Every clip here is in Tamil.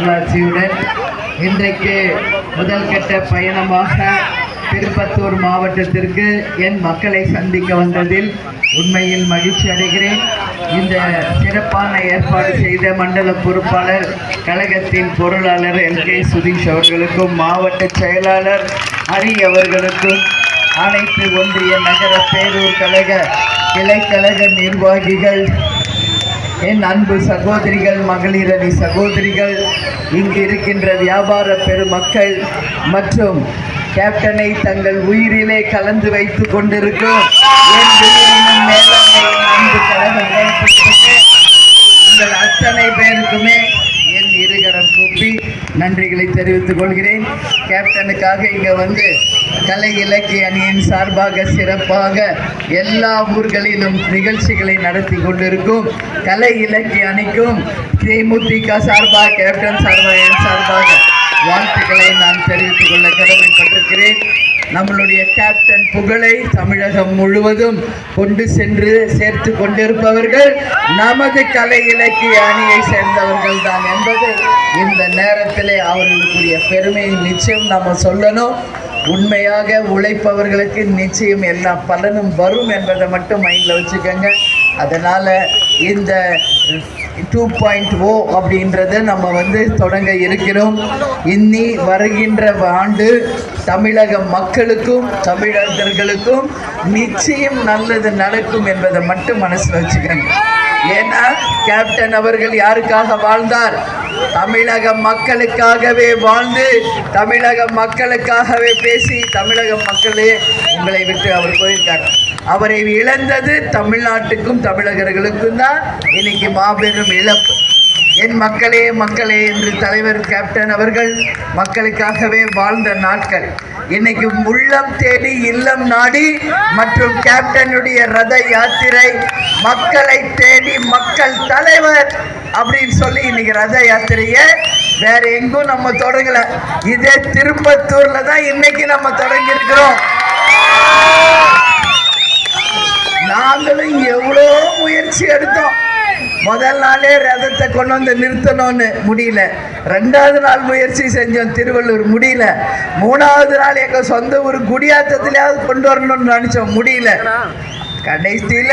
நல்லாட்சியுடன் இன்றைக்கு முதல் கட்ட பயணமாக திருப்பத்தூர் மாவட்டத்திற்கு என் மக்களை சந்திக்க வந்ததில் உண்மையில் மகிழ்ச்சி அடைகிறேன். இந்த சிறப்பான ஏற்பாடு செய்த மண்டல பொறுப்பாளர் கழகத்தின் பொருளாளர் எல்கே சுதீஷ் அவர்களுக்கும் மாவட்ட செயலாளர் ஹரி அவர்களுக்கும் அனைத்து ஒன்றிய நகர பேரூர் கழக கிளைக்கழக நிர்வாகிகள், என் அன்பு சகோதரிகள், மகளிர் அணி சகோதரிகள், இங்கு இருக்கின்ற வியாபார பெருமக்கள் மற்றும் கேப்டனை தங்கள் உயிரிலே கலந்து வைத்துக் கொண்டிருக்கும் அன்பு கழக உங்கள் அத்தனை பேருக்குமே என் இருகரம் கூப்பி நன்றிகளை தெரிவித்துக் கொள்கிறேன். கேப்டனுக்காக இங்கே வந்து கலை இலக்கிய அணியின் சார்பாக சிறப்பாக எல்லா ஊர்களிலும் நிகழ்ச்சிகளை நடத்தி கொண்டிருக்கும் கலை இலக்கிய அணிக்கும் தேமுதிக சார்பாக, கேப்டன் சார்பாக, என் சார்பாக வாழ்த்துக்களை நான் தெரிவித்துக் கொள்ள கடமைப்பட்டிருக்கிறேன். நம்மளுடைய கேப்டன் புகழை தமிழகம் முழுவதும் கொண்டு சென்று சேர்த்து கொண்டிருப்பவர்கள் நமது கலை இலக்கிய அணியை சேர்ந்தவர்கள் தான் என்பது இந்த நேரத்திலே அவர்களுக்குரிய பெருமையை நிச்சயம் நம்ம சொல்லணும். உண்மையாக உழைப்பவர்களுக்கு நிச்சயம் எல்லா பலனும் வரும் என்பதை மட்டும் மைண்டில் வச்சுக்கோங்க. அதனால் இந்த 2.0 அப்படின்றத நம்ம வந்து தொடங்க இருக்கிறோம். இன்னி வருகின்ற ஆண்டு தமிழக மக்களுக்கும் தமிழர்களுக்கும் நிச்சயம் நல்லது நடக்கும் என்பதை மட்டும் மனசில் வச்சுக்கோங்க. ஏன்னா கேப்டன் அவர்கள் யாருக்காக வாழ்ந்தார்? தமிழக மக்களுக்காகவே வாழ்ந்து தமிழக மக்களுக்காகவே பேசி தமிழக மக்களே உங்களை விட்டு அவர் போயிருக்கார். அவரை இழந்தது தமிழ்நாட்டுக்கும் தமிழர்களுக்கும் தான் இன்னைக்கு மாபெரும் இழப்பு. என் மக்களே மக்களே என்று தலைவர் கேப்டன் அவர்கள் மக்களுக்காகவே வாழ்ந்த நாட்கள் இன்னைக்கு உள்ளம் தேடி இல்லம் நாடி மற்றும் கேப்டனுடைய ரத யாத்திரை மக்களை தேடி மக்கள் தலைவர் அப்படின்னு சொல்லி இன்னைக்கு ரத யாத்திரையை வேற எங்கும் நம்ம தொடங்கல, இதே திருப்பத்தூர்ல தான் இன்னைக்கு நம்ம தொடங்கி இருக்கிறோம். நாங்களும் எவ்வளோ முயற்சி எடுத்தோம். முதல் நாளே ரதத்தை கொண்டு வந்து நிறுத்தணும்னு முடியல, 2வது நாள் முயற்சி செஞ்சோம், திருவள்ளூர் முடியல, 3வது நாள் எங்கள் சொந்த ஊர் குடியாத்தத்திலேயாவது கொண்டு வரணும்னு நினச்சோம், முடியல. கடைசியில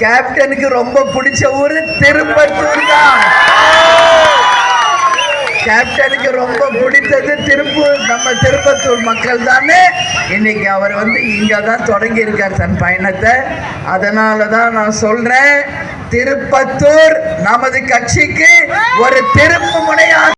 கேப்டனுக்கு ரொம்ப பிடிச்ச ஊர் திருப்பத்தூர் தான். கேப்டனுக்கு ரொம்ப பிடித்தது நம்ம திருப்பத்தூர் மக்கள் தானே. இன்னைக்கு அவர் வந்து இங்கே தான் தொடங்கி இருக்கார் தன் பயணத்தை. அதனால தான் நான் சொல்றேன், திருப்பத்தூர் நமது கட்சிக்கு ஒரு திருப்பு முனையாக